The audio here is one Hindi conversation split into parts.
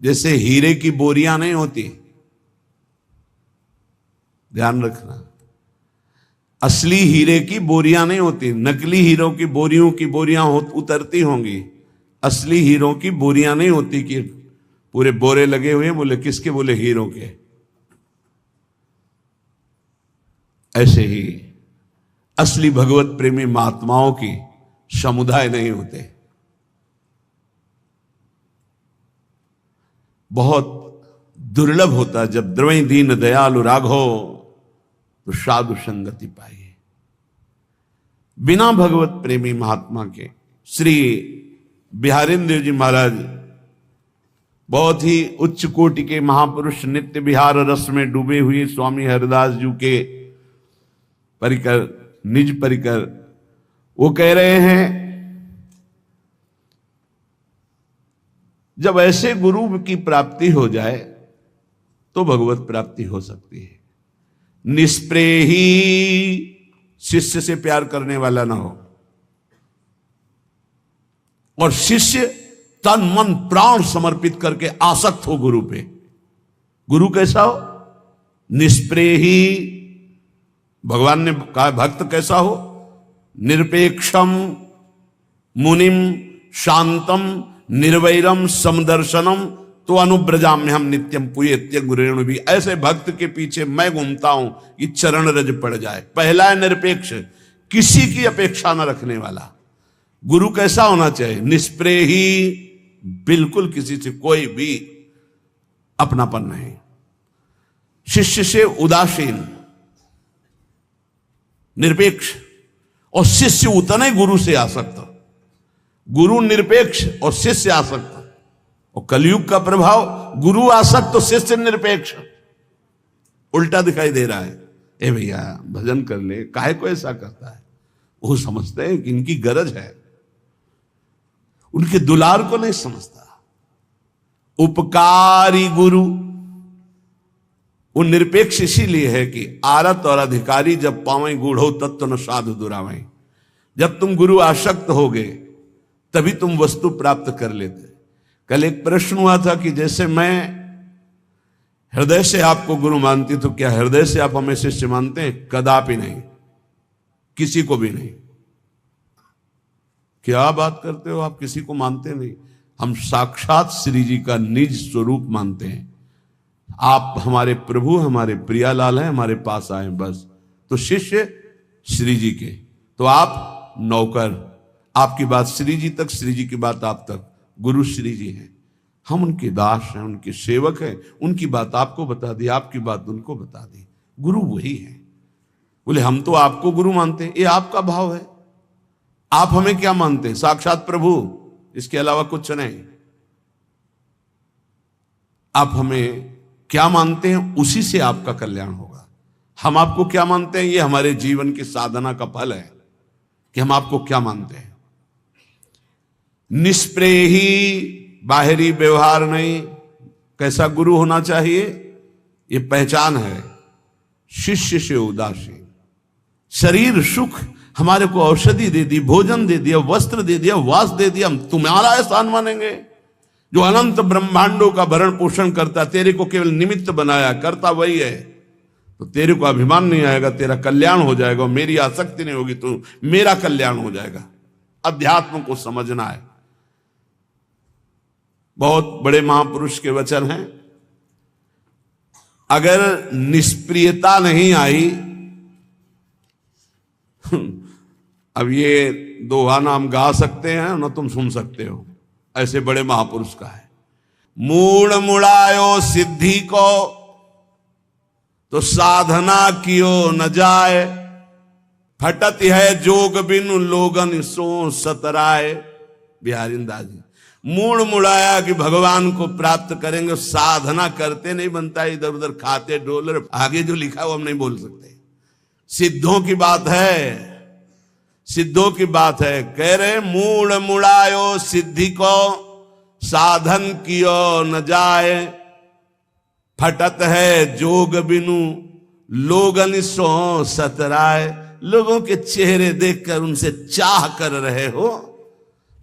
जैसे हीरे की बोरियां नहीं होती, ध्यान रखना, असली हीरे की बोरियां नहीं होती, नकली हीरों की बोरियां उतरती होंगी, असली हीरों की बोरियां नहीं होती कि पूरे बोरे लगे हुए हैं, बोले किसके, बोले हीरों के। ऐसे ही असली भगवत प्रेमी महात्माओं की समुदाय नहीं होते। बहुत दुर्लभ होता जब द्रवई दीन दयालु राघो तो साधु संगति पाइए। बिना भगवत प्रेमी महात्मा के श्री बिहारेंद्र जी महाराज बहुत ही उच्च कोटि के महापुरुष, नित्य विहार रस में डूबे हुए स्वामी हरिदास जी के परिकर, निज परिकर, वो कह रहे हैं जब ऐसे गुरु की प्राप्ति हो जाए तो भगवत प्राप्ति हो सकती है। निष्प्रेही, शिष्य से प्यार करने वाला ना हो, और शिष्य तन मन प्राण समर्पित करके आसक्त हो गुरु पे। गुरु कैसा हो? निष्प्रेही। भगवान ने कहा भक्त कैसा हो? निरपेक्षम मुनिम शांतम निर्वैरम समदर्शनम तो अनुब्रजा में हम नित्यम पुयेत्य गुरेणु भी। ऐसे भक्त के पीछे मैं घूमता हूं कि चरण रज पड़ जाए। पहला है निरपेक्ष, किसी की अपेक्षा न रखने वाला। गुरु कैसा होना चाहिए? निष्प्रेही, बिल्कुल किसी से कोई भी अपनापन नहीं। शिष्य से उदासीन, निरपेक्ष, और शिष्य उतने गुरु से आसक्त। गुरु निरपेक्ष और शिष्य आसक्त। और कलयुग का प्रभाव, गुरु आसक्त तो शिष्य निरपेक्ष, उल्टा दिखाई दे रहा है। ए भैया भजन कर ले, काहे को ऐसा करता है? वो समझते हैं कि इनकी गरज है, उनके दुलार को नहीं समझता। उपकारी गुरु वो निरपेक्ष इसीलिए है कि आरत और अधिकारी जब पावें गूढ़ो तत्व न साधु दुरावें। जब तुम गुरु आसक्त होगे तभी तुम वस्तु प्राप्त कर लेते। कल एक प्रश्न हुआ था कि जैसे मैं हृदय से आपको गुरु मानती, तो क्या हृदय से आप हमें शिष्य मानते हैं? कदापि नहीं, किसी को भी नहीं। क्या बात करते हो आप? किसी को मानते नहीं। हम साक्षात श्री जी का निज स्वरूप मानते हैं। आप हमारे प्रभु, हमारे प्रियालाल हैं, हमारे पास आए बस। तो शिष्य श्री जी के, तो आप नौकर। आपकी बात श्री जी तक, श्री जी की बात आप तक। गुरु श्री जी हैं, हम उनके दास हैं, उनके सेवक हैं। उनकी बात आपको बता दी, आपकी बात उनको बता दी। गुरु वही है। बोले हम तो आपको गुरु मानते हैं। ये आपका भाव है। आप हमें क्या मानते हैं? साक्षात प्रभु, इसके अलावा कुछ नहीं। आप हमें क्या मानते हैं, उसी से आपका कल्याण होगा। हम आपको क्या मानते हैं, ये हमारे जीवन की साधना का फल है कि हम आपको क्या मानते हैं। निष्प्रेही, बाहरी व्यवहार नहीं। कैसा गुरु होना चाहिए? ये पहचान है। शिष्य से उदासीन। शरीर सुख, हमारे को औषधि दे दी, भोजन दे दिया, वस्त्र दे दिया, वास दे दिया, हम तुम्हारा एहसान मानेंगे? जो अनंत ब्रह्मांडों का भरण पोषण करता, तेरे को केवल निमित्त बनाया, करता वही है। तो तेरे को अभिमान नहीं आएगा, तेरा कल्याण हो जाएगा। मेरी आसक्ति नहीं होगी तो मेरा कल्याण हो जाएगा। अध्यात्म को समझना है। बहुत बड़े महापुरुष के वचन हैं। अगर निष्प्रियता नहीं आई, अब ये दोहा ना हम गा सकते हैं ना तुम सुन सकते हो, ऐसे बड़े महापुरुष का है। मूड़ मुड़ायो सिद्धि को तो साधना कियो न जाए, फटत है जोग बिनु लोगन सो सतराए। बिहारीदास जी, मूड मुड़ाया कि भगवान को प्राप्त करेंगे, साधना करते नहीं बनता, इधर उधर खाते डोलर। आगे जो लिखा वो हम नहीं बोल सकते। सिद्धों की बात है, सिद्धों की बात है। कह रहे मूड मुड़ायो सिद्धि को साधन कियो न जाए, फटत है जोग बिनु लोगन सो सतराए। लोगों के चेहरे देखकर उनसे चाह कर रहे हो,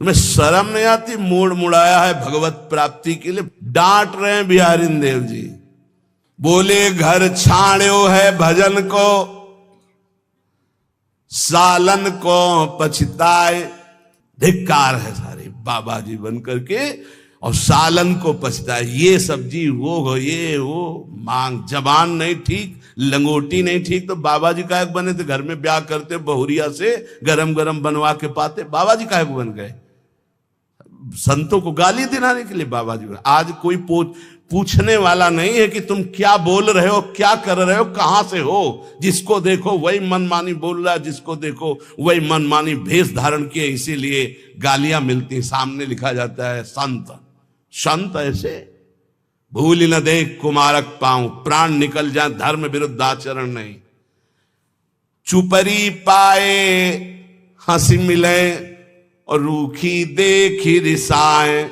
तुम्हें शर्म नहीं आती? मूड मुड़ाया है भगवत प्राप्ति के लिए। डांट रहे हैं बिहारी देव जी, बोले घर छाड़ो है भजन को, सालन को पछताए। धिक्कार है सारे बाबा जी बन करके, और सालन को पछताए। ये सब्जी वो हो, ये वो मांग, जबान नहीं ठीक, लंगोटी नहीं ठीक, तो बाबा जी काहे बने थे? घर में ब्याह करते बहुरिया से गरम गरम बनवा के पाते, बाबा जी काहे बन गए? संतों को गाली दिलाने के लिए बाबा जी। आज कोई पूछने वाला नहीं है कि तुम क्या बोल रहे हो, क्या कर रहे हो, कहां से हो। जिसको देखो वही मनमानी बोल रहा है, जिसको देखो वही मनमानी भेष धारण किए, इसीलिए गालियां मिलती। सामने लिखा जाता है संत, संत ऐसे भूल न देख कुमारक पाऊं, प्राण निकल जाए धर्म विरुद्ध आचरण नहीं। चुपरी पाए हंसी मिले, और रूखी देखी रिसाए।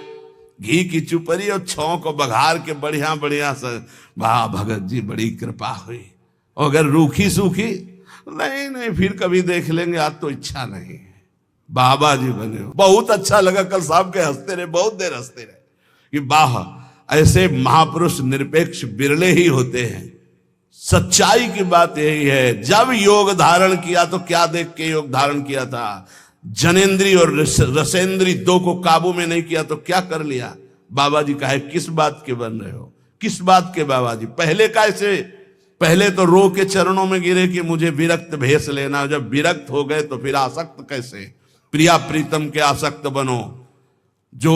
घी की चुपरी और छौ को बघार के बढ़िया बढ़िया से, वाह भगत जी बड़ी कृपा हुई। और अगर रूखी सूखी, नहीं नहीं फिर कभी देख लेंगे, आज तो इच्छा नहीं है। बाबा जी बने हो, बहुत अच्छा लगा। कल साहब के हंसते रहे, बहुत देर हंसते रहे कि वाह, ऐसे महापुरुष निरपेक्ष बिरले ही होते हैं। सच्चाई की बात यही है। जब योग धारण किया तो क्या देख के योग धारण किया था? जनेन्द्री और रसेंद्री दो को काबू में नहीं किया तो क्या कर लिया? बाबा जी कहे किस बात के बन रहे हो, किस बात के बाबा जी? पहले कैसे? पहले तो रो के चरणों में गिरे कि मुझे विरक्त भेष लेना। जब विरक्त हो गए तो फिर आसक्त कैसे? प्रिया प्रीतम के आसक्त बनो। जो